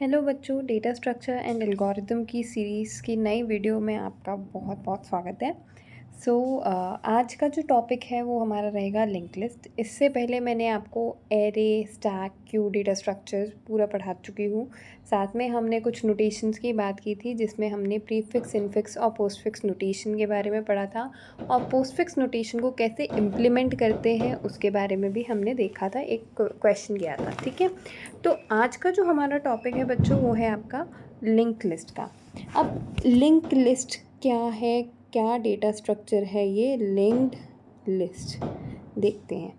Hello बच्चों, data structure and algorithm की series की नई वीडियो में आपका बहुत बहुत स्वागत है। आज का जो टॉपिक है वो हमारा रहेगा लिंक लिस्ट। इससे पहले मैंने आपको array, stack, Q, data structure पूरा पढ़ा चुकी हूँ। साथ में हमने कुछ नोटेशंस की बात की थी, जिसमें हमने प्रीफिक्स, इनफिक्स और पोस्टफिक्स नोटेशन के बारे में पढ़ा था, और पोस्टफिक्स नोटेशन को कैसे इम्प्लीमेंट करते हैं उसके बारे में भी हमने देखा था, एक क्वेश्चन किया था। ठीक है, तो आज का जो हमारा टॉपिक है बच्चों वो है आपका लिंक लिस्ट का। अब लिंक लिस्ट क्या है, क्या डेटा स्ट्रक्चर है ये लिंक्ड लिस्ट, देखते हैं।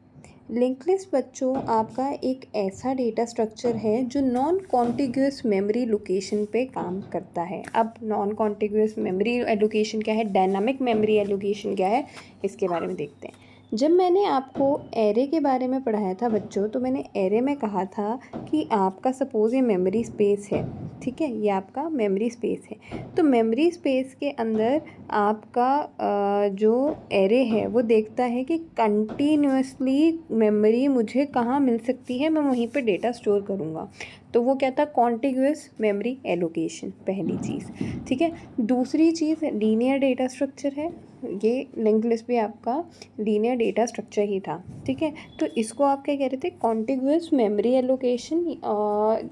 लिंक लिस्ट बच्चों आपका एक ऐसा डेटा स्ट्रक्चर है जो नॉन कॉन्टिग्यूस मेमोरी लोकेशन पे काम करता है। अब नॉन कॉन्टिग्यूस मेमोरी एलोकेशन क्या है, डायनामिक मेमोरी एलोकेशन क्या है, इसके बारे में देखते हैं। जब मैंने आपको एरे के बारे में पढ़ाया था बच्चों, तो मैंने एरे में कहा था कि आपका सपोज़ ये मेमोरी स्पेस है, ठीक है, ये आपका मेमोरी स्पेस है। तो मेमोरी स्पेस के अंदर आपका जो एरे है वो देखता है कि कंटिन्यूसली मेमोरी मुझे कहाँ मिल सकती है, मैं वहीं पे डेटा स्टोर करूँगा। तो वो क्या था, कॉन्टिग्यूस मेमोरी एलोकेशन, पहली चीज़। ठीक है, दूसरी चीज़ लीनियर डेटा स्ट्रक्चर है। ये लिंक लिस्ट भी आपका लीनियर डेटा स्ट्रक्चर ही था। ठीक है, तो इसको आप क्या कह रहे थे, कॉन्टिग्यूस मेमोरी एलोकेशन।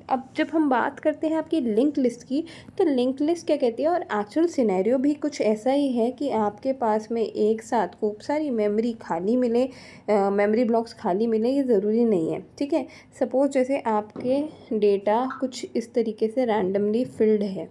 अब जब हम बात करते हैं आपकी लिंक लिस्ट की, तो लिंक लिस्ट क्या कहती है, और एक्चुअल सिनेरियो भी कुछ ऐसा ही है कि आपके पास में एक साथ खूब सारी मेमोरी खाली मिले, मेमोरी ब्लॉक्स खाली मिले, ये ज़रूरी नहीं है। ठीक है, सपोज़ जैसे आपके डेटा कुछ इस तरीके से रैंडमली फिल्ड है,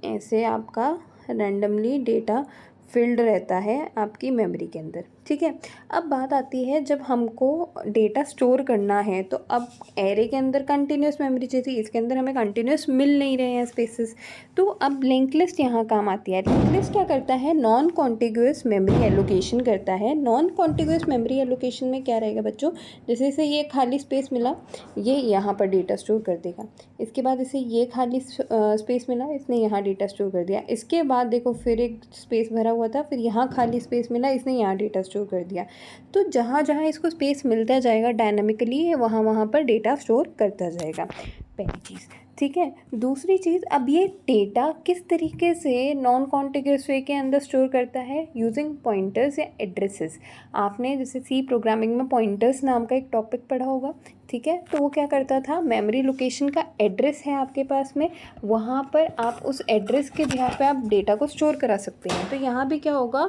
ऐसे आपका रैंडमली डेटा फिल्ड रहता है आपकी मेमोरी के अंदर। ठीक है, अब बात आती है जब हमको डेटा स्टोर करना है, तो अब एरे के अंदर कंटिन्यूस मेमोरी चाहिए, इसके अंदर हमें कंटिन्यूस मिल नहीं रहे हैं स्पेसेस। तो अब लिंक लिस्ट यहाँ काम आती है। लिंक लिस्ट क्या करता है, नॉन कॉन्टिग्यूस मेमोरी एलोकेशन करता है। नॉन कॉन्टिग्यूस मेमोरी एलोकेशन में क्या रहेगा बच्चों, जैसे इसे ये खाली स्पेस मिला, ये यहाँ पर डेटा स्टोर कर देगा। इसके बाद इसे ये खाली स्पेस मिला, इसने यहाँ डेटा स्टोर कर दिया। इसके बाद देखो फिर एक स्पेस भरा हुआ था, फिर यहाँ खाली स्पेस मिला, इसने यहाँ डेटा स्टोर कर दिया। तो जहाँ जहाँ इसको स्पेस मिलता जाएगा डायनामिकली, वहाँ वहाँ पर डेटा स्टोर करता जाएगा, पहली चीज़। ठीक है, दूसरी चीज़, अब ये डेटा किस तरीके से नॉन कॉन्टिग्यूस वे के अंदर स्टोर करता है, यूजिंग पॉइंटर्स या एड्रेसेस। आपने जैसे सी प्रोग्रामिंग में पॉइंटर्स नाम का एक टॉपिक पढ़ा होगा। ठीक है, तो वो क्या करता था, मेमोरी लोकेशन का एड्रेस है आपके पास में, वहाँ पर आप उस एड्रेस के जहाँ पे आप डेटा को स्टोर करा सकते हैं। तो यहाँ भी क्या होगा,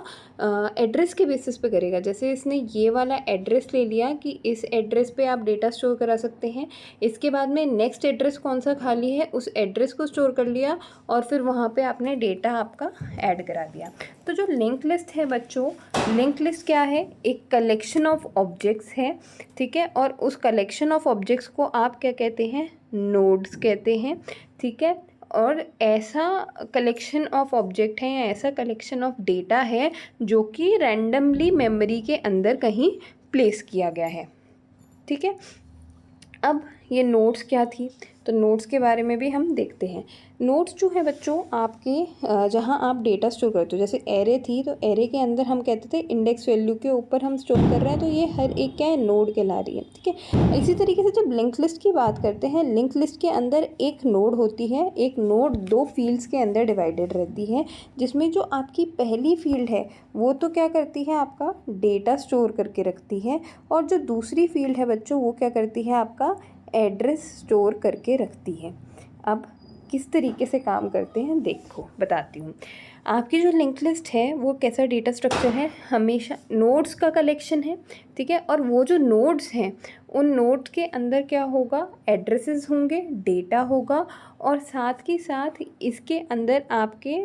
एड्रेस के बेसिस पे करेगा। जैसे इसने ये वाला एड्रेस ले लिया कि इस एड्रेस पे आप डेटा स्टोर करा सकते हैं, इसके बाद में नेक्स्ट एड्रेस कौन सा खाली है, उस एड्रेस को स्टोर कर लिया, और फिर वहाँ पे आपने डेटा आपका ऐड करा दिया। तो जो लिंक लिस्ट है बच्चों, लिंक लिस्ट क्या है, एक कलेक्शन ऑफ ऑब्जेक्ट्स है। ठीक है, और उस कलेक्शन ऑफ ऑब्जेक्ट्स को आप क्या कहते हैं, नोड्स कहते हैं। ठीक है, और ऐसा कलेक्शन ऑफ ऑब्जेक्ट है या ऐसा कलेक्शन ऑफ डेटा है जो कि रैंडमली मेमोरी के अंदर कहीं प्लेस किया गया है। ठीक है, अब ये नोट्स क्या थी, तो नोट्स के बारे में भी हम देखते हैं। नोट्स जो है बच्चों आपके जहाँ आप डेटा स्टोर करते हो, जैसे एरे थी, तो एरे के अंदर हम कहते थे इंडेक्स वैल्यू के ऊपर हम स्टोर कर रहे हैं, तो ये हर एक क्या है, नोड कहला रही है। ठीक है, इसी तरीके से जब लिंक लिस्ट की बात करते हैं, लिंक लिस्ट के अंदर एक नोड होती है, एक नोड दो फील्ड्स के अंदर डिवाइडेड रहती है, जिसमें जो आपकी पहली फील्ड है वो तो क्या करती है, आपका डेटा स्टोर करके रखती है, और जो दूसरी फील्ड है बच्चों वो क्या करती है, आपका एड्रेस स्टोर करके रखती है। अब किस तरीके से काम करते हैं देखो, बताती हूँ। आपकी जो लिंक लिस्ट है वो कैसा डेटा स्ट्रक्चर है, हमेशा नोड्स का कलेक्शन है। ठीक है, और वो जो नोड्स हैं उन नोड के अंदर क्या होगा, एड्रेसेस होंगे, डेटा होगा, और साथ ही साथ इसके अंदर आपके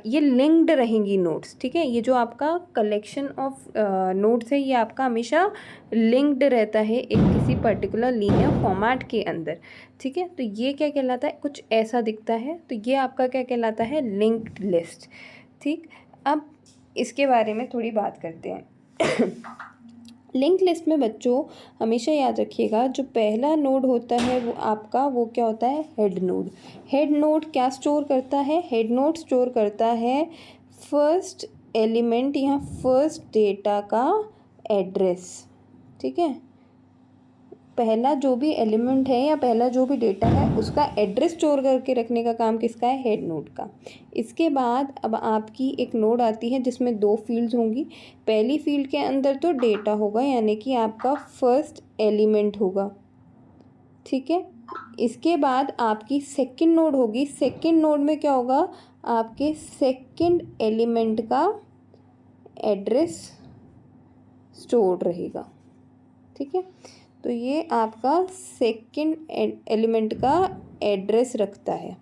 ये लिंक्ड रहेंगी नोड्स। ठीक है, ये जो आपका कलेक्शन ऑफ नोड्स है ये आपका हमेशा लिंक्ड रहता है एक किसी पर्टिकुलर लीनियर फॉर्मेट के अंदर। ठीक है, तो ये क्या कहलाता है, कुछ ऐसा दिखता है, तो ये आपका क्या कहलाता है, लिंक्ड लिस्ट। ठीक, अब इसके बारे में थोड़ी बात करते हैं। लिंक लिस्ट में बच्चों हमेशा याद रखिएगा, जो पहला नोड होता है वो आपका वो क्या होता है, हेड नोड। हेड नोड क्या स्टोर करता है, हेड नोड स्टोर करता है फर्स्ट एलिमेंट या फर्स्ट डेटा का एड्रेस। ठीक है, पहला जो भी एलिमेंट है या पहला जो भी डेटा है उसका एड्रेस स्टोर करके रखने का काम किसका है, हेड नोड का। इसके बाद अब आपकी एक नोड आती है जिसमें 2 फील्ड्स होंगी। पहली फील्ड के अंदर तो डेटा होगा यानी कि आपका फर्स्ट एलिमेंट होगा, ठीक है। इसके बाद आपकी सेकंड नोड होगी। सेकंड नोड में क्या होगा, आपके सेकंड एलिमेंट का एड्रेस स्टोर रहेगा, ठीक है। तो ये आपका सेकंड एलिमेंट का एड्रेस रखता है,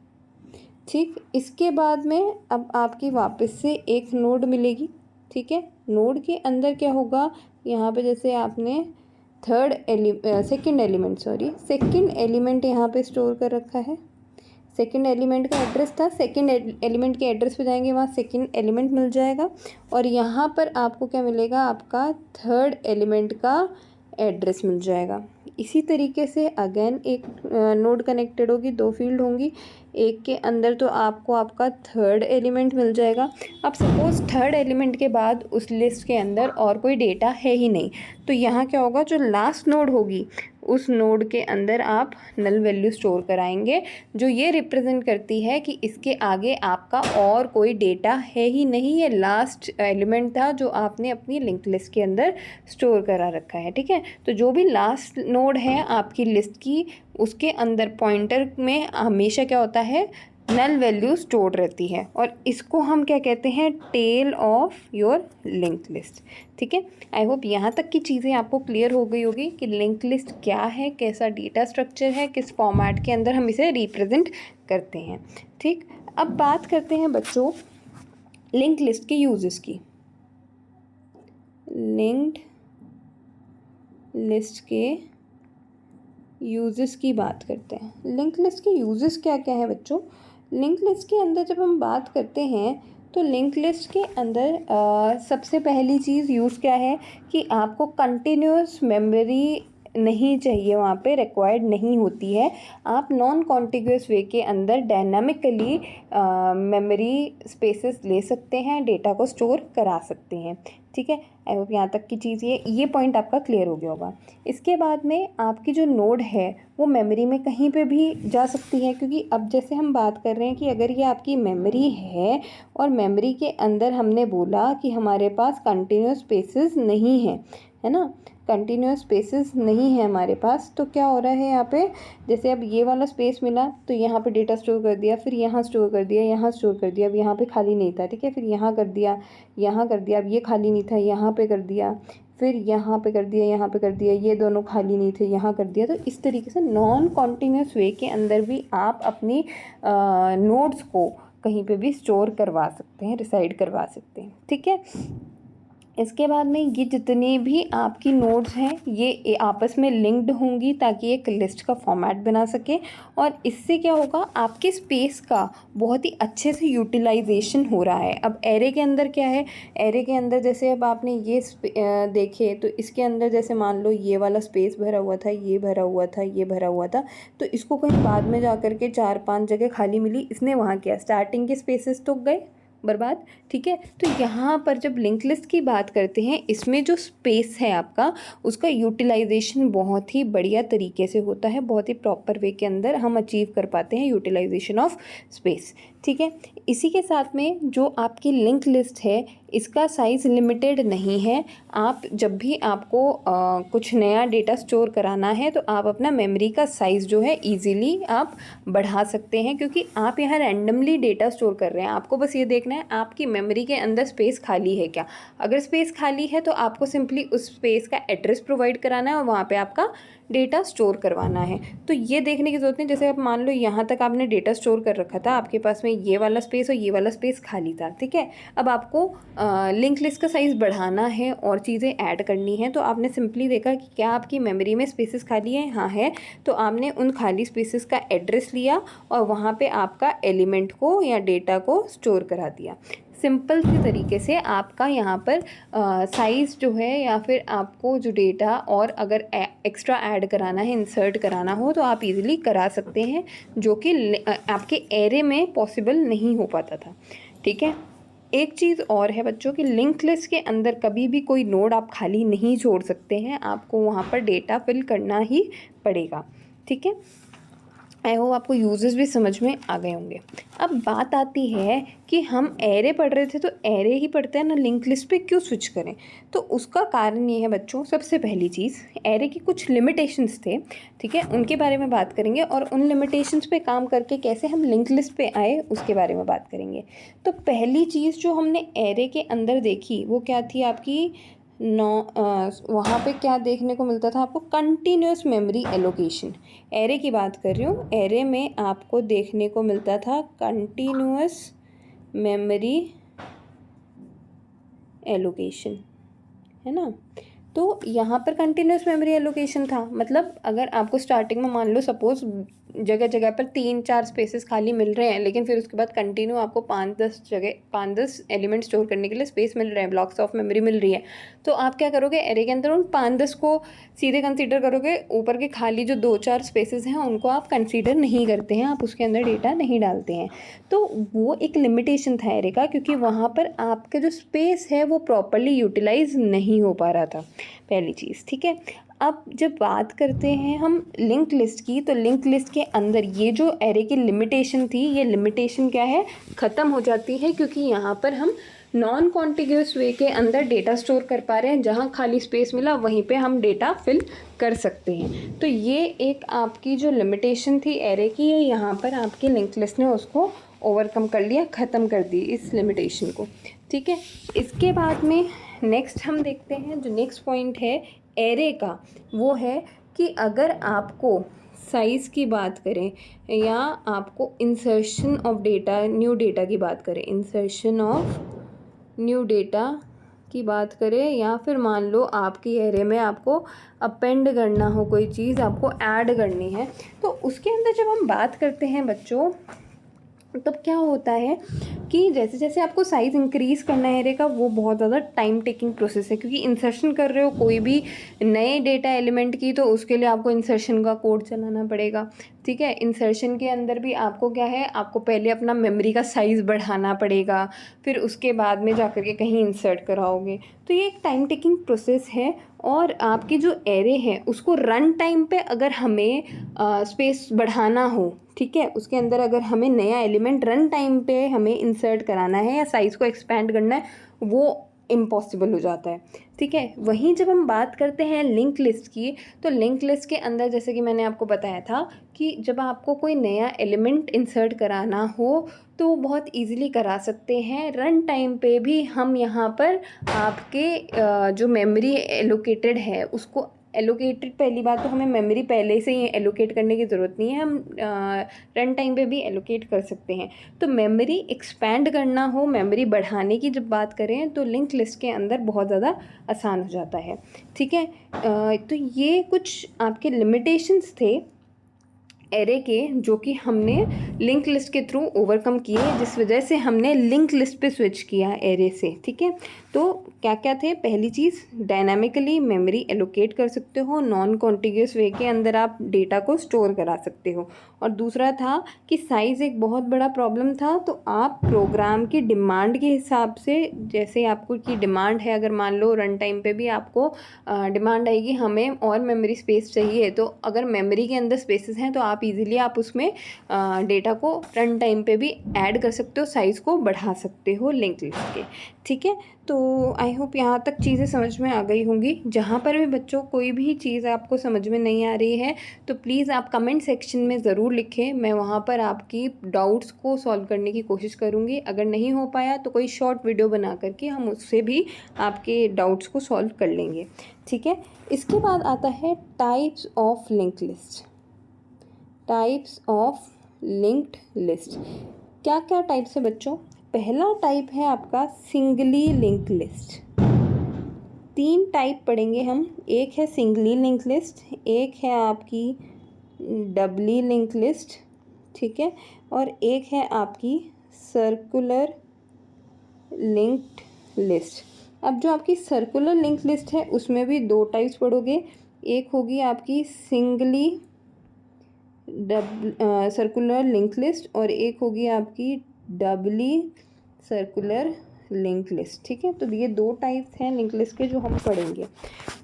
ठीक। इसके बाद में अब आपकी वापस से एक नोड मिलेगी, ठीक है। नोड के अंदर क्या होगा, यहाँ पे जैसे आपने सेकंड एलिमेंट यहाँ पे स्टोर कर रखा है। सेकंड एलिमेंट का एड्रेस था, सेकंड एलिमेंट के एड्रेस पे जाएंगे, वहाँ सेकंड एलिमेंट मिल जाएगा। और यहाँ पर आपको क्या मिलेगा, आपका थर्ड एलिमेंट का एड्रेस मिल जाएगा। इसी तरीके से अगेन एक नोड कनेक्टेड होगी, 2 फील्ड होंगी। एक के अंदर तो आपको आपका थर्ड एलिमेंट मिल जाएगा। अब सपोज़ थर्ड एलिमेंट के बाद उस लिस्ट के अंदर और कोई डेटा है ही नहीं, तो यहाँ क्या होगा, जो लास्ट नोड होगी उस नोड के अंदर आप नल वैल्यू स्टोर कराएंगे, जो ये रिप्रेजेंट करती है कि इसके आगे आपका और कोई डेटा है ही नहीं, ये लास्ट एलिमेंट था जो आपने अपनी लिंक लिस्ट के अंदर स्टोर करा रखा है, ठीक है। तो जो भी लास्ट नोड है आपकी लिस्ट की, उसके अंदर पॉइंटर में हमेशा क्या होता है, नल वैल्यू स्टोर्ड रहती है। और इसको हम क्या कहते हैं, tail of your link list, ठीक है। आई होप यहाँ तक की चीज़ें आपको क्लियर हो गई होगी कि लिंक लिस्ट क्या है, कैसा डेटा स्ट्रक्चर है, किस फॉर्मेट के अंदर हम इसे रिप्रेजेंट करते हैं, ठीक। अब बात करते हैं बच्चों लिंक लिस्ट के यूजेस की। लिंक्ड लिस्ट के यूजेस की बात करते हैं। लिंक लिस्ट के यूजेस क्या क्या है बच्चों, लिंक लिस्ट के अंदर जब हम बात करते हैं तो लिंक लिस्ट के अंदर सबसे पहली चीज़ यूज़ क्या है कि आपको कंटिन्यूस मेमोरी नहीं चाहिए, वहाँ पे रिक्वायर्ड नहीं होती है। आप नॉन कॉन्टिग्यूस वे के अंदर डायनामिकली मेमोरी स्पेसेस ले सकते हैं, डेटा को स्टोर करा सकते हैं, ठीक है। आई होप यहाँ तक की चीज़ ये पॉइंट आपका क्लियर हो गया होगा। इसके बाद में आपकी जो नोड है वो मेमोरी में कहीं पे भी जा सकती है, क्योंकि अब जैसे हम बात कर रहे हैं कि अगर ये आपकी मेमोरी है और मेमोरी के अंदर हमने बोला कि हमारे पास कंटिन्यूस स्पेसेस नहीं है ना, कंटिन्यूस स्पेसेस नहीं है हमारे पास, तो क्या हो रहा है यहाँ पे, जैसे अब ये वाला स्पेस मिला तो यहाँ पे डेटा स्टोर कर दिया, फिर यहाँ स्टोर कर दिया, यहाँ स्टोर कर दिया, अब यहाँ पे खाली नहीं था, ठीक है, फिर यहाँ कर दिया, यहाँ कर दिया, अब ये खाली नहीं था, यहाँ पे कर दिया, फिर यहाँ पे कर दिया, यहाँ पे कर दिया, ये दोनों खाली नहीं थे, यहाँ कर दिया। तो इस तरीके से नॉन कॉन्टिन्यूस वे के अंदर भी आप अपनी नोड्स को कहीं पे भी स्टोर करवा सकते हैं, रिसाइड करवा सकते हैं, ठीक है। इसके बाद में ये जितनी भी आपकी नोड्स हैं ये आपस में लिंक्ड होंगी ताकि एक लिस्ट का फॉर्मेट बना सके, और इससे क्या होगा, आपके स्पेस का बहुत ही अच्छे से यूटिलाइजेशन हो रहा है। अब एरे के अंदर क्या है, एरे के अंदर जैसे अब आपने ये देखे तो इसके अंदर जैसे मान लो ये वाला स्पेस भरा हुआ था, ये भरा हुआ था, ये भरा हुआ था, तो इसको कहीं बाद में जा कर के 4-5 जगह खाली मिली, इसने वहाँ किया, स्टार्टिंग के स्पेसेस तो गए बर्बाद, ठीक है। तो यहाँ पर जब लिंक लिस्ट की बात करते हैं, इसमें जो स्पेस है आपका उसका यूटिलाइजेशन बहुत ही बढ़िया तरीके से होता है, बहुत ही प्रॉपर वे के अंदर हम अचीव कर पाते हैं यूटिलाइजेशन ऑफ स्पेस, ठीक है। इसी के साथ में जो आपकी लिंक लिस्ट है इसका साइज़ लिमिटेड नहीं है। आप जब भी आपको कुछ नया डेटा स्टोर कराना है तो आप अपना मेमोरी का साइज़ जो है इजीली आप बढ़ा सकते हैं, क्योंकि आप यहाँ रैंडमली डेटा स्टोर कर रहे हैं। आपको बस ये देखना है आपकी मेमोरी के अंदर स्पेस खाली है क्या। अगर स्पेस खाली है तो आपको सिंपली उस स्पेस का एड्रेस प्रोवाइड कराना है और वहाँ पर आपका डेटा स्टोर करवाना है। तो ये देखने की ज़रूरत नहीं, जैसे आप मान लो यहाँ तक आपने डेटा स्टोर कर रखा था, आपके पास में ये वाला स्पेस और ये वाला स्पेस खाली था, ठीक है। अब आपको लिंक लिस्ट का साइज़ बढ़ाना है और चीज़ें ऐड करनी है, तो आपने सिंपली देखा कि क्या आपकी मेमोरी में स्पेसेस खाली हैं, हाँ है, तो आपने उन खाली स्पेसेस का एड्रेस लिया और वहाँ पे आपका एलिमेंट को या डेटा को स्टोर करा दिया। सिंपल सी तरीके से आपका यहाँ पर साइज़ जो है या फिर आपको जो डेटा और अगर एक्स्ट्रा ऐड कराना है, इंसर्ट कराना हो, तो आप इजीली करा सकते हैं, जो कि आपके एरे में पॉसिबल नहीं हो पाता था, ठीक है। एक चीज़ और है बच्चों कि लिंक लिस्ट के अंदर कभी भी कोई नोड आप खाली नहीं छोड़ सकते हैं, आपको वहाँ पर डेटा फिल करना ही पड़ेगा। ठीक है, आई होप आपको यूजेस भी समझ में आ गए होंगे। अब बात आती है कि हम एरे पढ़ रहे थे तो एरे ही पढ़ते हैं ना, लिंक लिस्ट पे क्यों स्विच करें। तो उसका कारण ये है बच्चों, सबसे पहली चीज़ एरे की कुछ लिमिटेशंस थे, ठीक है, उनके बारे में बात करेंगे और उन लिमिटेशंस पे काम करके कैसे हम लिंक लिस्ट पे आए उसके बारे में बात करेंगे। तो पहली चीज़ जो हमने एरे के अंदर देखी वो क्या थी आपकी, वहाँ पे क्या देखने को मिलता था आपको, कंटिन्यूस मेमोरी एलोकेशन। एरे की बात कर रही हूँ, एरे में आपको देखने को मिलता था कंटिन्यूस मेमोरी एलोकेशन, है ना। तो यहाँ पर कंटिन्यूस मेमोरी एलोकेशन था, मतलब अगर आपको स्टार्टिंग में मान लो सपोज जगह जगह पर 3-4 स्पेसेस खाली मिल रहे हैं, लेकिन फिर उसके बाद कंटिन्यू आपको 5-10 एलिमेंट स्टोर करने के लिए स्पेस मिल रहे हैं, ब्लॉक्स ऑफ मेमोरी मिल रही है, तो आप क्या करोगे, एरे के अंदर उन 5-10 को सीधे कंसीडर करोगे, ऊपर के खाली जो 2-4 स्पेसेस हैं उनको आप कंसीडर नहीं करते हैं, आप उसके अंदर डेटा नहीं डालते हैं। तो वो एक लिमिटेशन था एरे का, क्योंकि वहाँ पर आपके जो स्पेस है वो प्रॉपरली यूटिलाइज नहीं हो पा रहा था, पहली चीज़। ठीक है, अब जब बात करते हैं हम लिंक लिस्ट की, तो लिंक लिस्ट के अंदर ये जो एरे की लिमिटेशन थी, ये लिमिटेशन क्या है, ख़त्म हो जाती है, क्योंकि यहाँ पर हम नॉन कॉन्टिग्यूस वे के अंदर डेटा स्टोर कर पा रहे हैं, जहाँ खाली स्पेस मिला वहीं पे हम डेटा फिल कर सकते हैं। तो ये एक आपकी जो लिमिटेशन थी एरे की, ये यहाँ पर आपकी लिंक लिस्ट ने उसको ओवरकम कर लिया, ख़त्म कर दी इस लिमिटेशन को। ठीक है, इसके बाद में नेक्स्ट हम देखते हैं, जो नेक्स्ट पॉइंट है एरे का, वो है कि अगर आपको साइज़ की बात करें या आपको insertion of data, new data की बात करें, इंसर्शन ऑफ न्यू डेटा की बात करें, या फिर मान लो आपकी एरे में आपको अपेंड करना हो कोई चीज़, आपको ऐड करनी है, तो उसके अंदर जब हम बात करते हैं बच्चों, तब क्या होता है कि जैसे जैसे आपको साइज़ इंक्रीज़ करना है एरे का, वो बहुत ज़्यादा टाइम टेकिंग प्रोसेस है, क्योंकि इंसर्शन कर रहे हो कोई भी नए डेटा एलिमेंट की, तो उसके लिए आपको इंसर्शन का कोड चलाना पड़ेगा। ठीक है, इंसर्शन के अंदर भी आपको क्या है, आपको पहले अपना मेमोरी का साइज़ बढ़ाना पड़ेगा, फिर उसके बाद में जा कर के कहीं इंसर्ट कराओगे, तो ये एक टाइम टेकिंग प्रोसेस है। और आपकी जो एरे है उसको रन टाइम पे अगर हमें स्पेस बढ़ाना हो, ठीक है, उसके अंदर अगर हमें नया एलिमेंट रन टाइम पे हमें इंसर्ट कराना है या साइज़ को एक्सपेंड करना है, वो इम्पॉसिबल हो जाता है। ठीक है, वहीं जब हम बात करते हैं लिंक लिस्ट की, तो लिंक लिस्ट के अंदर जैसे कि मैंने आपको बताया था कि जब आपको कोई नया एलिमेंट इंसर्ट कराना हो तो बहुत इजीली करा सकते हैं, रन टाइम पे भी हम यहाँ पर आपके जो मेमोरी एलोकेटेड है उसको एलोकेटेड, पहली बात तो हमें मेमोरी पहले से ही एलोकेट करने की ज़रूरत नहीं है, हम रन टाइम पे भी एलोकेट कर सकते हैं। तो मेमोरी एक्सपैंड करना हो, मेमोरी बढ़ाने की जब बात करें, तो लिंक लिस्ट के अंदर बहुत ज़्यादा आसान हो जाता है। ठीक है, तो ये कुछ आपके लिमिटेशंस थे एरे के, जो कि हमने लिंक लिस्ट के थ्रू ओवरकम किए, जिस वजह से हमने लिंक लिस्ट पे स्विच किया एरे से। ठीक है, तो क्या क्या थे, पहली चीज़ डायनामिकली मेमोरी एलोकेट कर सकते हो, नॉन कॉन्टिग्यूस वे के अंदर आप डेटा को स्टोर करा सकते हो, और दूसरा था कि साइज़ एक बहुत बड़ा प्रॉब्लम था, तो आप प्रोग्राम की डिमांड के हिसाब से, जैसे आपको की डिमांड है, अगर मान लो रन टाइम पे भी आपको डिमांड आएगी हमें और मेमोरी स्पेस चाहिए, तो अगर मेमोरी के अंदर स्पेसेस हैं तो आप इजीली आप उसमें डेटा को रन टाइम पे भी ऐड कर सकते हो, साइज़ को बढ़ा सकते हो लिंक लिस्ट के। ठीक है, तो आई होप यहाँ तक चीज़ें समझ में आ गई होंगी। जहाँ पर भी बच्चों कोई भी चीज़ आपको समझ में नहीं आ रही है तो प्लीज़ आप कमेंट सेक्शन में ज़रूर लिखें, मैं वहाँ पर आपकी डाउट्स को सॉल्व करने की कोशिश करूँगी। अगर नहीं हो पाया तो कोई शॉर्ट वीडियो बना करके हम उससे भी आपके डाउट्स को सॉल्व कर लेंगे। ठीक है, इसके बाद आता है types of link list. Types of linked list, क्या क्या टाइप्स है बच्चों। पहला टाइप है आपका सिंगली लिंक लिस्ट। 3 टाइप पढ़ेंगे हम, एक है सिंगली लिंक लिस्ट, एक है आपकी डबली लिंक लिस्ट, ठीक है, और एक है आपकी सर्कुलर लिंक्ड लिस्ट। अब जो आपकी सर्कुलर लिंक लिस्ट है उसमें भी 2 टाइप्स पढ़ोगे, एक होगी आपकी सिंगली सर्कुलर लिंक लिस्ट और एक होगी आपकी डबली सर्कुलर लिंक लिस्ट। ठीक है, तो ये 2 टाइप्स हैं लिंक लिस्ट के जो हम पढ़ेंगे।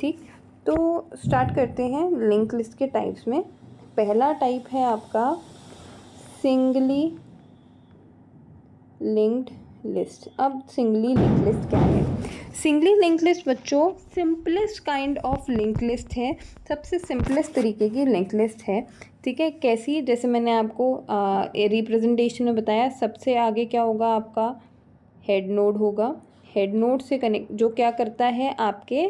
ठीक, तो स्टार्ट करते हैं लिंक लिस्ट के टाइप्स में। पहला टाइप है आपका सिंगली लिंक्ड लिस्ट। अब सिंगली लिंक लिस्ट क्या है? सिंगली लिंक लिस्ट बच्चों simplest kind of link list है, सबसे सिंपलेस्ट तरीके की लिंक लिस्ट है। ठीक है, कैसी? जैसे मैंने आपको रिप्रेजेंटेशन में बताया, सबसे आगे क्या होगा आपका हेड नोड होगा। हेड नोड से कनेक्ट जो क्या करता है, आपके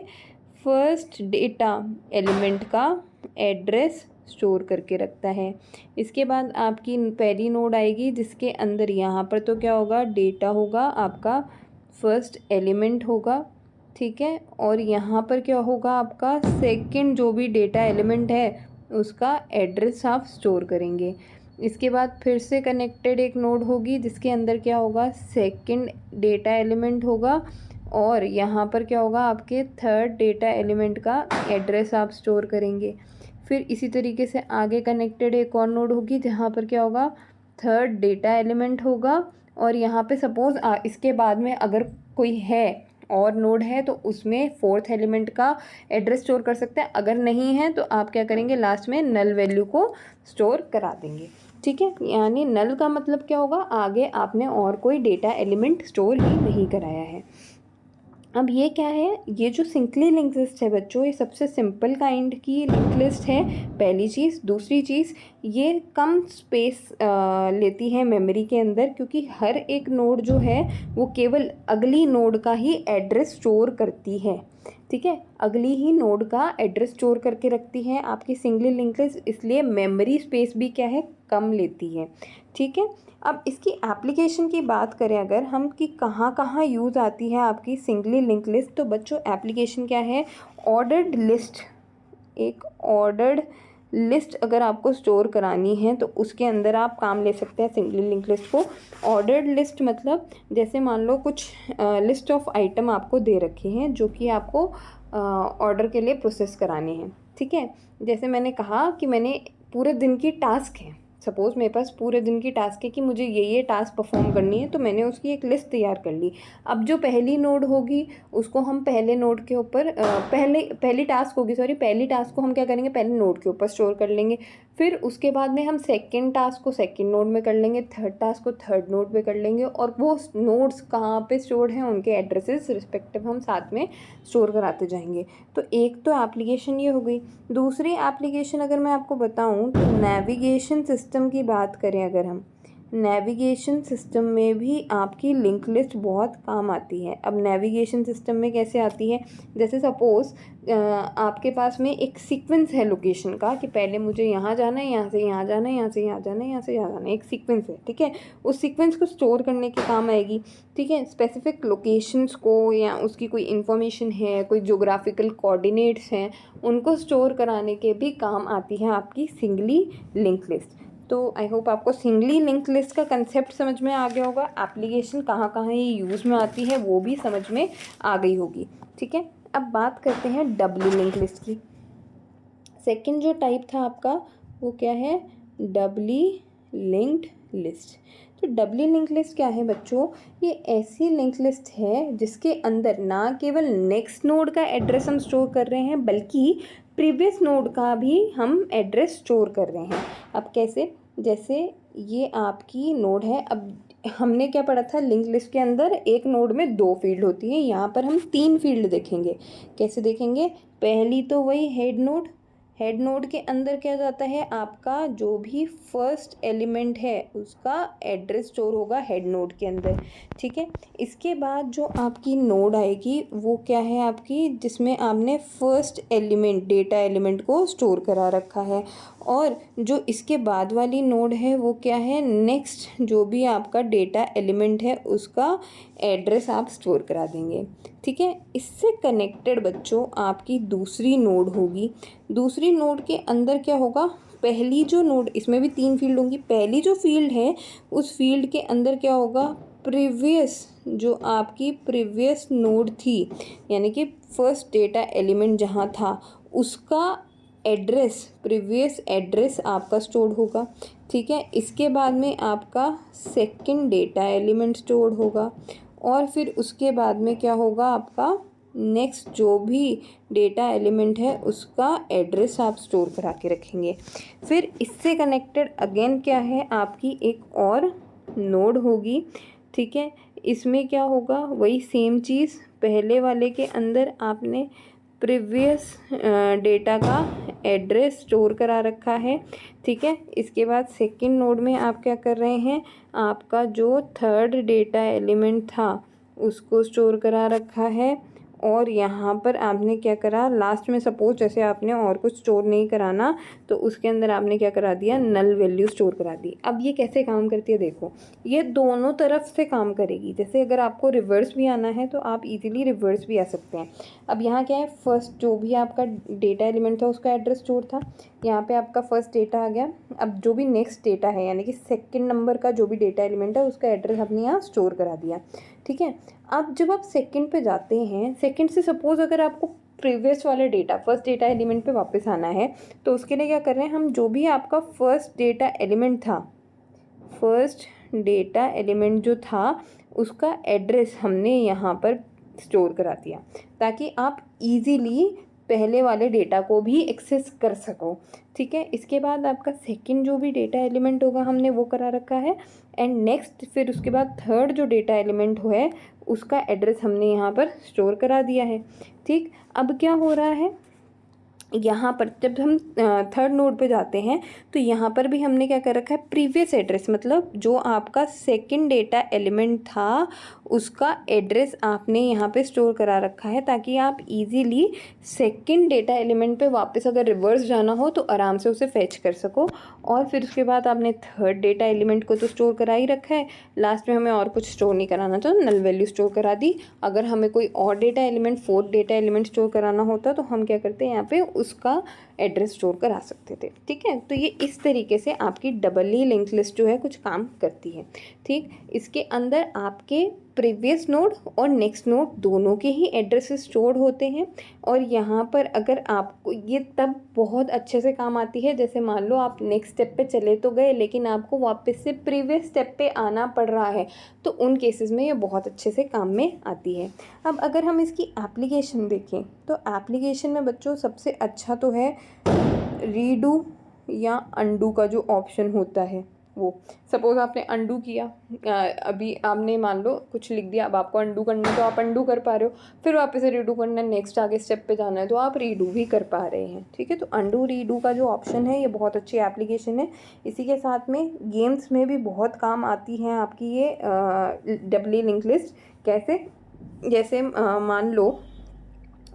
फर्स्ट डेटा एलिमेंट का एड्रेस स्टोर करके रखता है। इसके बाद आपकी पहली नोड आएगी जिसके अंदर यहाँ पर तो क्या होगा, डेटा होगा, आपका फर्स्ट एलिमेंट होगा। ठीक है, और यहाँ पर क्या होगा, आपका सेकंड जो भी डेटा एलिमेंट है उसका एड्रेस आप स्टोर करेंगे। इसके बाद फिर से कनेक्टेड एक नोड होगी जिसके अंदर क्या होगा, सेकंड डेटा एलिमेंट होगा, और यहाँ पर क्या होगा, आपके थर्ड डेटा एलिमेंट का एड्रेस आप स्टोर करेंगे। फिर इसी तरीके से आगे कनेक्टेड एक और नोड होगी जहाँ पर क्या होगा, थर्ड डेटा एलिमेंट होगा, और यहाँ पे सपोज़ इसके बाद में अगर कोई है और नोड है तो उसमें फोर्थ एलिमेंट का एड्रेस स्टोर कर सकते हैं। अगर नहीं है तो आप क्या करेंगे, लास्ट में नल वैल्यू को स्टोर करा देंगे। ठीक है, यानी नल का मतलब क्या होगा, आगे आपने और कोई डेटा एलिमेंट स्टोर ही नहीं कराया है। अब ये क्या है, ये जो सिंगली लिंक लिस्ट है बच्चों, ये सबसे सिंपल काइंड की लिंक लिस्ट है, पहली चीज़। दूसरी चीज़, ये कम स्पेस लेती है मेमोरी के अंदर, क्योंकि हर एक नोड जो है वो केवल अगली नोड का ही एड्रेस स्टोर करती है। ठीक है, अगली ही नोड का एड्रेस स्टोर करके रखती है आपकी सिंगली लिंक लिस्ट, इसलिए मेमोरी स्पेस भी क्या है, कम लेती है। ठीक है, अब इसकी एप्लीकेशन की बात करें अगर हम कि कहाँ कहाँ यूज़ आती है आपकी सिंगली लिंक लिस्ट, तो बच्चों एप्लीकेशन क्या है, ऑर्डर्ड लिस्ट। एक ऑर्डर्ड लिस्ट अगर आपको स्टोर करानी है तो उसके अंदर आप काम ले सकते हैं सिंगली लिंक लिस्ट को। ऑर्डर्ड लिस्ट मतलब जैसे मान लो कुछ लिस्ट ऑफ आइटम आपको दे रखे हैं जो कि आपको ऑर्डर के लिए प्रोसेस कराने हैं। ठीक है, जैसे मैंने कहा कि मैंने पूरे दिन की टास्क है, सपोज़ मेरे पास पूरे दिन की टास्क है कि मुझे ये टास्क परफॉर्म करनी है, तो मैंने उसकी एक लिस्ट तैयार कर ली। अब जो पहली नोड होगी उसको हम पहले नोड के ऊपर पहली टास्क होगी, पहली टास्क को हम क्या करेंगे, पहले नोड के ऊपर स्टोर कर लेंगे। फिर उसके बाद में हम सेकंड टास्क को सेकंड नोड में कर लेंगे, थर्ड टास्क को थर्ड नोड पे कर लेंगे, और वो नोड्स कहाँ पे स्टोर हैं उनके एड्रेसेस रिस्पेक्टिव हम साथ में स्टोर कराते जाएंगे। तो एक तो एप्लीकेशन ये हो गई। दूसरी एप्लीकेशन अगर मैं आपको बताऊं तो नेविगेशन सिस्टम की बात करें, अगर हम नेविगेशन सिस्टम में भी आपकी लिंक लिस्ट बहुत काम आती है। अब नेविगेशन सिस्टम में कैसे आती है, जैसे सपोज़ आपके पास में एक सीक्वेंस है लोकेशन का कि पहले मुझे यहाँ जाना है, यहाँ से यहाँ जाना है, यहाँ से यहाँ जाना है, यहाँ से यहाँ जाना है, एक सीक्वेंस है। ठीक है, उस सीक्वेंस को स्टोर करने के काम आएगी। ठीक है, स्पेसिफिक लोकेशंस को या उसकी कोई इन्फॉर्मेशन है, कोई ज्योग्राफिकल कोऑर्डिनेट्स हैं, उनको स्टोर कराने के भी काम आती है आपकी सिंगली लिंक लिस्ट। तो आई होप आपको सिंगली लिंक लिस्ट का कंसेप्ट समझ में आ गया होगा, एप्लीकेशन कहाँ कहाँ ये यूज़ में आती है वो भी समझ में आ गई होगी। ठीक है, अब बात करते हैं डबली लिंक लिस्ट की। सेकंड जो टाइप था आपका वो क्या है, डबली लिंक्ड लिस्ट। तो डबली लिंक लिस्ट क्या है बच्चों, ये ऐसी लिंक लिस्ट है जिसके अंदर ना केवल नेक्स्ट नोड का एड्रेस हम स्टोर कर रहे हैं बल्कि प्रीवियस नोड का भी हम एड्रेस स्टोर कर रहे हैं। अब कैसे, जैसे ये आपकी नोड है, अब हमने क्या पढ़ा था लिंक लिस्ट के अंदर, एक नोड में 2 फील्ड होती है, यहाँ पर हम 3 फील्ड देखेंगे। कैसे देखेंगे, पहली तो वही हेड नोड, हेड नोड के अंदर क्या जाता है, आपका जो भी फर्स्ट एलिमेंट है उसका एड्रेस स्टोर होगा हेड नोड के अंदर। ठीक है, इसके बाद जो आपकी नोड आएगी वो क्या है आपकी, जिसमें आपने फर्स्ट एलिमेंट डेटा एलिमेंट को स्टोर करा रखा है, और जो इसके बाद वाली नोड है वो क्या है, नेक्स्ट जो भी आपका डेटा एलिमेंट है उसका एड्रेस आप स्टोर करा देंगे। ठीक है, इससे कनेक्टेड बच्चों आपकी दूसरी नोड होगी। दूसरी नोड के अंदर क्या होगा, पहली जो नोड, इसमें भी 3 फील्ड होंगी, पहली जो फील्ड है उस फील्ड के अंदर क्या होगा, प्रीवियस जो आपकी प्रीवियस नोड थी, यानी कि फर्स्ट डेटा एलिमेंट जहाँ था उसका एड्रेस, प्रीवियस एड्रेस आपका स्टोर होगा। ठीक है, इसके बाद में आपका सेकंड डेटा एलिमेंट स्टोर होगा, और फिर उसके बाद में क्या होगा, आपका नेक्स्ट जो भी डेटा एलिमेंट है उसका एड्रेस आप स्टोर करा के रखेंगे। फिर इससे कनेक्टेड अगेन क्या है, आपकी एक और नोड होगी, ठीक है। इसमें क्या होगा, वही सेम चीज़, पहले वाले के अंदर आपने प्रीवियस डेटा का एड्रेस स्टोर करा रखा है, ठीक है। इसके बाद सेकंड नोड में आप क्या कर रहे हैं, आपका जो थर्ड डेटा एलिमेंट था उसको स्टोर करा रखा है। और यहाँ पर आपने क्या करा, लास्ट में सपोज जैसे आपने और कुछ स्टोर नहीं कराना तो उसके अंदर आपने क्या करा दिया, नल वैल्यू स्टोर करा दी। अब ये कैसे काम करती है देखो, ये दोनों तरफ से काम करेगी। जैसे अगर आपको रिवर्स भी आना है तो आप इजीली रिवर्स भी आ सकते हैं। अब यहाँ क्या है, फर्स्ट जो भी आपका डेटा एलिमेंट था उसका एड्रेस स्टोर था, यहाँ पे आपका फर्स्ट डेटा आ गया। अब जो भी नेक्स्ट डेटा है यानी कि सेकंड नंबर का जो भी डेटा एलिमेंट है उसका एड्रेस आपने यहाँ स्टोर करा दिया, ठीक है। अब जब आप सेकंड पे जाते हैं, सेकंड से सपोज अगर आपको प्रीवियस वाले डेटा फर्स्ट डेटा एलिमेंट पे वापस आना है तो उसके लिए क्या कर रहे हैं हम, जो भी आपका फर्स्ट डेटा एलिमेंट था, फर्स्ट डेटा एलिमेंट जो था उसका एड्रेस हमने यहाँ पर स्टोर करा दिया ताकि आप इजीली पहले वाले डेटा को भी एक्सेस कर सको, ठीक है। इसके बाद आपका सेकंड जो भी डेटा एलिमेंट होगा हमने वो करा रखा है, एंड नेक्स्ट फिर उसके बाद थर्ड जो डेटा एलिमेंट है उसका एड्रेस हमने यहाँ पर स्टोर करा दिया है, ठीक। अब क्या हो रहा है, यहाँ पर जब हम थर्ड नोड पे जाते हैं तो यहाँ पर भी हमने क्या कर रखा है, प्रीवियस एड्रेस, मतलब जो आपका सेकंड डेटा एलिमेंट था उसका एड्रेस आपने यहाँ पे स्टोर करा रखा है ताकि आप इजीली सेकंड डेटा एलिमेंट पे वापस अगर रिवर्स जाना हो तो आराम से उसे फैच कर सको। और फिर उसके बाद आपने थर्ड डेटा एलिमेंट को तो स्टोर करा ही रखा है, लास्ट में हमें और कुछ स्टोर नहीं कराना तो नल वैल्यू स्टोर करा दी। अगर हमें कोई और data element, fourth data element store कराना होता तो हम क्या करते हैं, यहाँ पे उसका एड्रेस स्टोर करा सकते थे, ठीक है। तो ये इस तरीके से आपकी डबली लिंक लिस्ट जो है कुछ काम करती है, ठीक। इसके अंदर आपके प्रीवियस नोड और नेक्स्ट नोड दोनों के ही एड्रेसेस स्टोर्ड होते हैं। और यहाँ पर अगर आपको ये तब बहुत अच्छे से काम आती है, जैसे मान लो आप नेक्स्ट स्टेप पे चले तो गए लेकिन आपको वापस से प्रीवियस स्टेप पे आना पड़ रहा है, तो उन केसेस में ये बहुत अच्छे से काम में आती है। अब अगर हम इसकी एप्लीकेशन देखें तो एप्लीकेशन में बच्चों सबसे अच्छा तो है रीडू या अंडू का जो ऑप्शन होता है वो। सपोज़ आपने अंडू किया, अभी आपने मान लो कुछ लिख दिया, अब आपको अंडू करना है तो आप अंडू कर पा रहे हो, फिर वापस से रीडू करना है, नेक्स्ट आगे स्टेप पे जाना है तो आप रीडू भी कर पा रहे हैं, ठीक है। तो अंडू रीडू का जो ऑप्शन है ये बहुत अच्छी एप्लीकेशन है। इसी के साथ में गेम्स में भी बहुत काम आती है आपकी ये डबली लिंक लिस्ट। कैसे, जैसे मान लो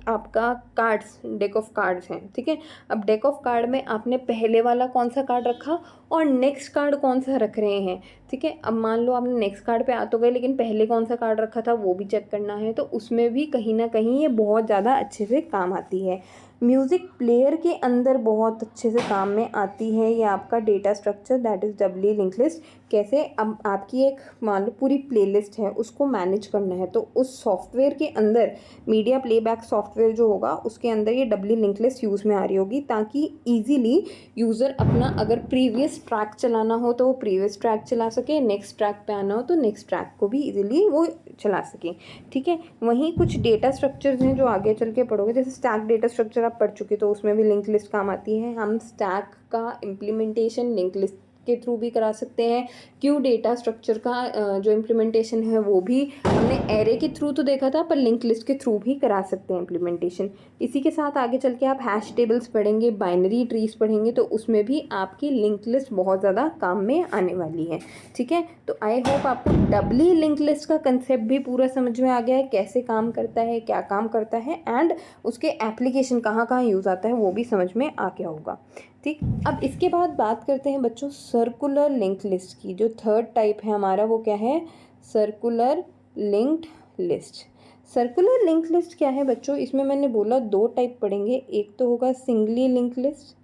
आपका कार्ड्स, डेक ऑफ कार्ड्स हैं, ठीक है। अब डेक ऑफ कार्ड में आपने पहले वाला कौन सा कार्ड रखा और नेक्स्ट कार्ड कौन सा रख रहे हैं, ठीक है। अब मान लो आपने नेक्स्ट कार्ड पे आ तो गए लेकिन पहले कौन सा कार्ड रखा था वो भी चेक करना है, तो उसमें भी कहीं ना कहीं ये बहुत ज़्यादा अच्छे से काम आती है। म्यूज़िक प्लेयर के अंदर बहुत अच्छे से काम में आती है ये आपका data structure, that is doubly link list. कैसे, अब आपकी एक मान लो पूरी प्लेलिस्ट है उसको मैनेज करना है तो उस सॉफ्टवेयर के अंदर, मीडिया प्लेबैक सॉफ्टवेयर जो होगा उसके अंदर ये डबली लिंक लिस्ट यूज़ में आ रही होगी ताकि ईजिली यूज़र अपना अगर प्रीवियस ट्रैक चलाना हो तो वो प्रीवियस ट्रैक चला सके, नेक्स्ट ट्रैक पे आना हो तो नेक्स्ट ट्रैक को भी ईजिली वो चला सके, ठीक है। वहीं कुछ डेटा स्ट्रक्चर्स हैं जो आगे चल के पढ़ोगे, जैसे स्टैक डेटा स्ट्रक्चर आप पढ़ चुके तो उसमें भी लिंक लिस्ट काम आती है। हम स्टैक का इम्प्लीमेंटेशन लिंक लिस्ट के थ्रू भी करा सकते हैं। क्यों डेटा स्ट्रक्चर का जो इम्प्लीमेंटेशन है वो भी हमने एरे के थ्रू तो देखा था, पर लिंक लिस्ट के थ्रू भी करा सकते हैं इम्प्लीमेंटेशन। इसी के साथ आगे चल के आप हैश टेबल्स पढ़ेंगे, बाइनरी ट्रीज पढ़ेंगे, तो उसमें भी आपकी लिंक लिस्ट बहुत ज़्यादा काम में आने वाली है, ठीक है। तो आई होप आपको डबली लिंक लिस्ट का कंसेप्ट भी पूरा समझ में आ गया है, कैसे काम करता है, क्या काम करता है, एंड उसके एप्लीकेशन कहाँ कहाँ यूज़ आता है वो भी समझ में आ गया होगा, ठीक। अब इसके बाद बात करते हैं बच्चों सर्कुलर लिंक लिस्ट की। जो थर्ड टाइप है हमारा वो क्या है, circular linked list. Circular link list क्या है बच्चों, इसमें मैंने बोला दो टाइप पढ़ेंगे, एक तो होगा सिंगली लिंक लिस्ट,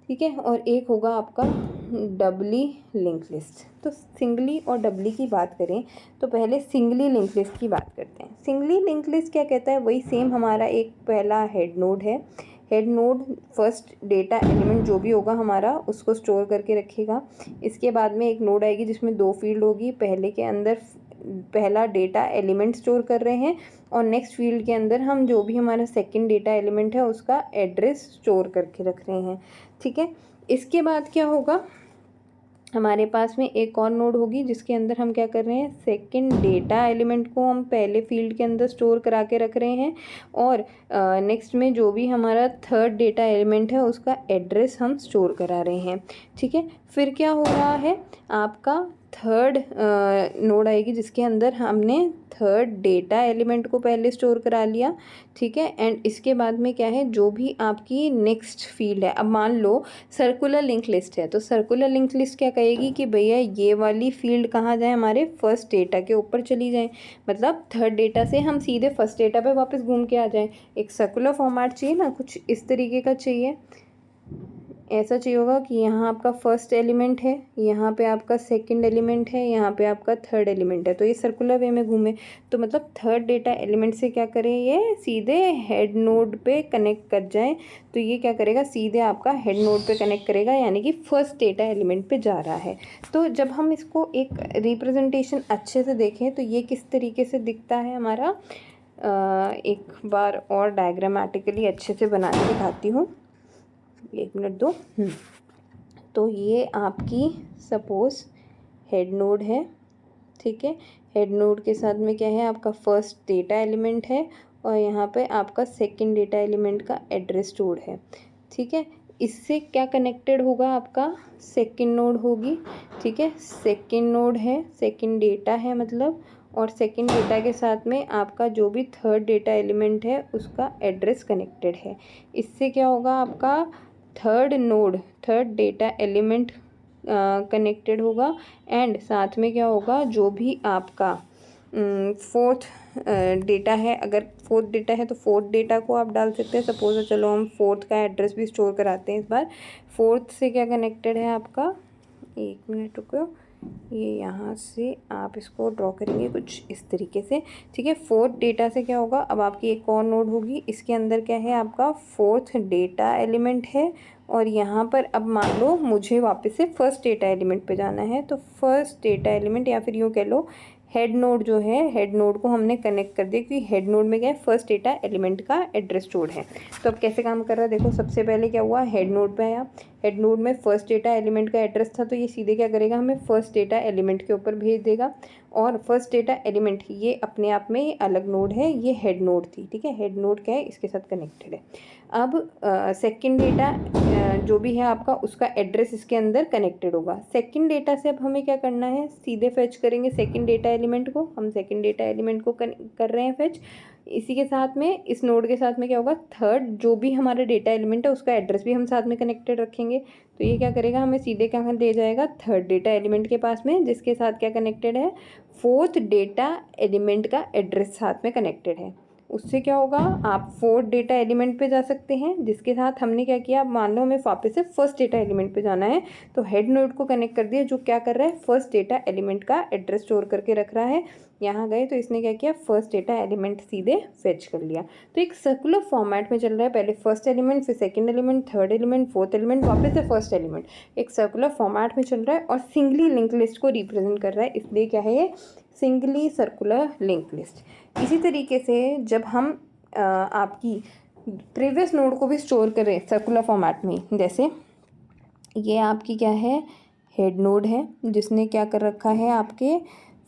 ठीक है, और एक होगा आपका डबली लिंक लिस्ट। तो सिंगली और डबली की बात करें तो पहले सिंगली लिंक लिस्ट की बात करते हैं। सिंगली लिंक लिस्ट क्या कहता है, वही सेम हमारा एक पहला हेड नोड है। Head nod first data element जो भी होगा हमारा उसको स्टोर करके रखेगा। इसके बाद में एक नोड आएगी जिसमें दो फील्ड होगी, पहले के अंदर पहला डेटा एलिमेंट स्टोर कर रहे हैं और नेक्स्ट फील्ड के अंदर हम जो भी हमारा सेकंड डेटा एलिमेंट है उसका एड्रेस स्टोर करके रख रहे हैं। ठीक है, इसके बाद क्या होगा, हमारे पास में एक और नोड होगी जिसके अंदर हम क्या कर रहे हैं, सेकंड डेटा एलिमेंट को हम पहले फील्ड के अंदर स्टोर करा के रख रहे हैं और नेक्स्ट में जो भी हमारा थर्ड डेटा एलिमेंट है उसका एड्रेस हम स्टोर करा रहे हैं। ठीक है, फिर क्या हो रहा है, आपका थर्ड नोड आएगी जिसके अंदर हमने थर्ड डेटा एलिमेंट को पहले स्टोर करा लिया। ठीक है, एंड इसके बाद में क्या है, जो भी आपकी नेक्स्ट फील्ड है, अब मान लो सर्कुलर लिंक लिस्ट है तो सर्कुलर लिंक लिस्ट क्या कहेगी कि भैया ये वाली फील्ड कहाँ जाए, हमारे फर्स्ट डेटा के ऊपर चली जाए, मतलब थर्ड डेटा से हम सीधे फर्स्ट डेटा पे वापस घूम के आ जाएं। एक सर्कुलर फॉर्मेट चाहिए ना, कुछ इस तरीके का चाहिए, ऐसा चाहिए होगा कि यहाँ आपका फर्स्ट एलिमेंट है, यहाँ पे आपका सेकंड एलिमेंट है, यहाँ पे आपका थर्ड एलिमेंट है, तो ये सर्कुलर वे में घूमे, तो मतलब थर्ड डेटा एलिमेंट से क्या करें, ये सीधे हेड नोड पे कनेक्ट कर जाए, तो ये क्या करेगा, सीधे आपका हेड नोड पे कनेक्ट करेगा, यानी कि फर्स्ट डेटा एलिमेंट पे जा रहा है। तो जब हम इसको एक रिप्रेजेंटेशन अच्छे से देखें तो ये किस तरीके से दिखता है हमारा, एक बार और डायग्रामेटिकली अच्छे से बना के दिखाती हूँ, एक मिनट दो। तो ये आपकी सपोज हेड नोड है। ठीक है, हेड नोड के साथ में क्या है, आपका फर्स्ट डेटा एलिमेंट है और यहाँ पे आपका सेकंड डेटा एलिमेंट का एड्रेस स्टोर है। ठीक है, इससे क्या कनेक्टेड होगा, आपका सेकंड नोड होगी। ठीक है, सेकंड नोड है, सेकंड डेटा है मतलब, और सेकंड डेटा के साथ में आपका जो भी थर्ड डेटा एलिमेंट है उसका एड्रेस कनेक्टेड है। इससे क्या होगा, आपका third node, third data element connected होगा, एंड साथ में क्या होगा, जो भी आपका फोर्थ डेटा है, अगर फोर्थ डेटा है तो फोर्थ डेटा को आप डाल सकते हैं। सपोज चलो हम फोर्थ का एड्रेस भी स्टोर कराते हैं इस बार। फोर्थ से क्या कनेक्टेड है आपका, एक मिनट रुको, ये यहाँ से आप इसको ड्रॉ करेंगे कुछ इस तरीके से। ठीक है, फोर्थ डेटा से क्या होगा, अब आपकी एक और नोड होगी, इसके अंदर क्या है, आपका फोर्थ डेटा एलिमेंट है और यहाँ पर अब मान लो मुझे वापस से फर्स्ट डेटा एलिमेंट पे जाना है, तो फर्स्ट डेटा एलिमेंट या फिर यूँ कह लो हेड नोड जो है, हेड नोड को हमने कनेक्ट कर दिया क्योंकि हेड नोड में क्या है, फर्स्ट डेटा एलिमेंट का एड्रेस स्टोर है। तो अब कैसे काम कर रहा है, देखो सबसे पहले क्या हुआ, हेड नोड पे आया, हेड नोड में फर्स्ट डेटा एलिमेंट का एड्रेस था, तो ये सीधे क्या करेगा, हमें फर्स्ट डेटा एलिमेंट के ऊपर भेज देगा। और फर्स्ट डेटा एलिमेंट ये अपने आप में ये अलग नोड है, ये हेड नोड थी। ठीक है, हेड नोड क्या है, इसके साथ कनेक्टेड है। अब सेकंड डेटा जो भी है आपका, उसका एड्रेस इसके अंदर कनेक्टेड होगा। सेकंड डेटा से अब हमें क्या करना है, सीधे फेच करेंगे सेकंड डेटा एलिमेंट को, हम सेकंड डेटा एलिमेंट को कर रहे हैं फेच। इसी के साथ में इस नोड के साथ में क्या होगा, थर्ड जो भी हमारा डेटा एलिमेंट है उसका एड्रेस भी हम साथ में कनेक्टेड रखेंगे। तो ये क्या करेगा, हमें सीधे क्या ले जाएगा, थर्ड डेटा एलिमेंट के पास में, जिसके साथ क्या कनेक्टेड है, फोर्थ डेटा एलिमेंट का एड्रेस साथ में कनेक्टेड है। उससे क्या होगा, आप फोर्थ डेटा एलिमेंट पे जा सकते हैं, जिसके साथ हमने क्या किया, मान लो हमें वापस से फर्स्ट डेटा एलिमेंट पे जाना है, तो हेड नोड को कनेक्ट कर दिया, जो क्या कर रहा है, फर्स्ट डेटा एलिमेंट का एड्रेस स्टोर करके रख रहा है। यहाँ गए तो इसने क्या किया, फर्स्ट डेटा एलिमेंट सीधे फेच कर लिया। तो एक सर्कुलर फॉर्मेट में चल रहा है, पहले फर्स्ट एलिमेंट, फिर second element, third element, fourth element, वापस से फर्स्ट एलिमेंट, एक सर्कुलर फॉर्मेट में चल रहा है और सिंगली लिंक लिस्ट को रिप्रेजेंट कर रहा है, इसलिए क्या है, ये सिंगली सर्कुलर लिंक लिस्ट। इसी तरीके से जब हम आपकी प्रीवियस नोड को भी स्टोर करें सर्कुलर फॉर्मेट में, जैसे ये आपकी क्या है, हेड नोड है, जिसने क्या कर रखा है, आपके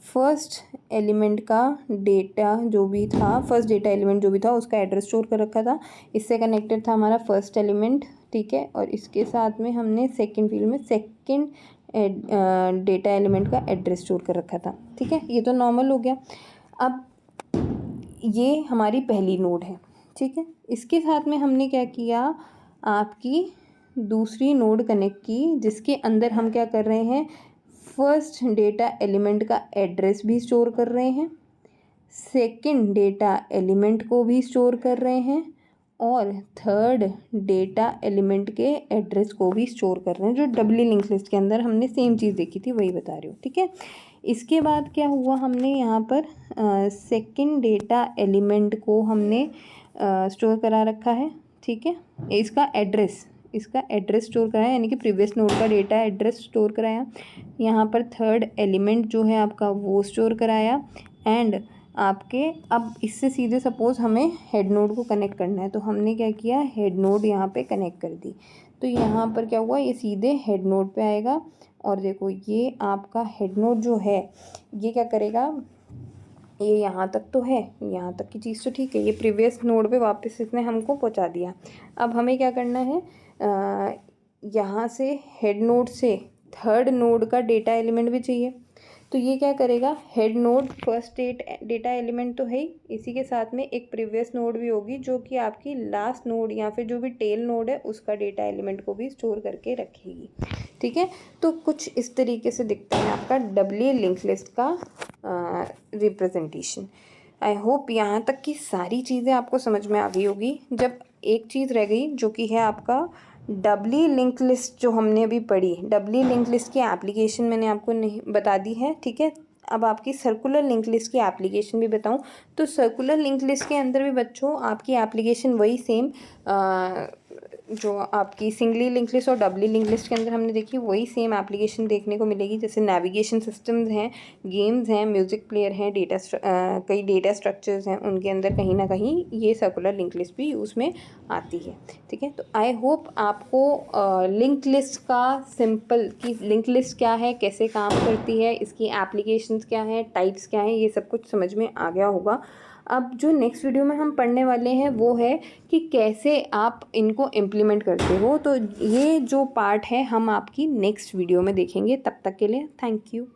फर्स्ट एलिमेंट का डेटा जो भी था, फर्स्ट डेटा एलिमेंट जो भी था उसका एड्रेस स्टोर कर रखा था, इससे कनेक्टेड था हमारा फर्स्ट एलिमेंट। ठीक है, और इसके साथ में हमने सेकंड फील्ड में सेकंड डेटा एलिमेंट का एड्रेस स्टोर कर रखा था। ठीक है, ये तो नॉर्मल हो गया। अब ये हमारी पहली नोड है। ठीक है, इसके साथ में हमने क्या किया, आपकी दूसरी नोड कनेक्ट की, जिसके अंदर हम क्या कर रहे हैं, फर्स्ट डेटा एलिमेंट का एड्रेस भी स्टोर कर रहे हैं, सेकंड डेटा एलिमेंट को भी स्टोर कर रहे हैं, और थर्ड डेटा एलिमेंट के एड्रेस को भी स्टोर कर रहे हैं, जो डबली लिंक लिस्ट के अंदर हमने सेम चीज़ देखी थी वही बता रही हूँ। ठीक है, इसके बाद क्या हुआ, हमने यहाँ पर सेकंड डेटा एलिमेंट को हमने स्टोर करा रखा है। ठीक है, इसका एड्रेस, इसका एड्रेस स्टोर कराया, यानी कि प्रीवियस नोड का डेटा एड्रेस स्टोर कराया। यहाँ पर थर्ड एलिमेंट जो है आपका वो स्टोर कराया। एंड आपके अब इससे सीधे सपोज़ हमें हेड नोड को कनेक्ट करना है, तो हमने क्या किया, हेड नोड यहाँ पे कनेक्ट कर दी। तो यहाँ पर क्या हुआ, ये सीधे हेड नोड पे आएगा। और देखो ये आपका हेड नोड जो है ये क्या करेगा, ये यहाँ तक तो है, यहाँ तक की चीज़ तो ठीक है, ये प्रीवियस नोड पे वापस इसने हमको पहुँचा दिया। अब हमें क्या करना है, यहाँ से हेड नोड से थर्ड नोड का डेटा एलिमेंट भी चाहिए। तो ये क्या करेगा, head nod first data element तो है ही, इसी के साथ में एक प्रीवियस नोड भी होगी जो कि आपकी लास्ट नोड या फिर जो भी टेल नोड है उसका डेटा एलिमेंट को भी स्टोर करके रखेगी। ठीक है, तो कुछ इस तरीके से दिखता है आपका डबली लिंक लिस्ट का रिप्रेजेंटेशन। आई होप यहाँ तक की सारी चीज़ें आपको समझ में आ गई होगी। जब एक चीज़ रह गई जो कि है आपका डबली लिंक लिस्ट, जो हमने अभी पढ़ी, डबली लिंक लिस्ट की एप्लीकेशन मैंने आपको नहीं बता दी है। ठीक है, अब आपकी सर्कुलर लिंक लिस्ट की एप्लीकेशन भी बताऊं, तो सर्कुलर लिंक लिस्ट के अंदर भी बच्चों आपकी एप्लीकेशन वही सेम जो आपकी सिंगली लिंक लिस्ट और डबली लिंक लिस्ट के अंदर हमने देखी वही सेम एप्लीकेशन देखने को मिलेगी। जैसे नेविगेशन सिस्टम्स हैं, गेम्स हैं, म्यूज़िक प्लेयर हैं, कई डेटा स्ट्रक्चर्स हैं, उनके अंदर कहीं ना कहीं ये सर्कुलर लिंक लिस्ट भी यूज़ में आती है। ठीक है, तो आई होप आपको लिंक लिस्ट का सिंपल कि लिंक लिस्ट क्या है, कैसे काम करती है, इसकी एप्लीकेशंस क्या हैं, टाइप्स क्या हैं, ये सब कुछ समझ में आ गया होगा। अब जो नेक्स्ट वीडियो में हम पढ़ने वाले हैं वो है कि कैसे आप इनको इम्प्लीमेंट करते हो। तो ये जो पार्ट है हम आपकी नेक्स्ट वीडियो में देखेंगे। तब तक के लिए थैंक यू।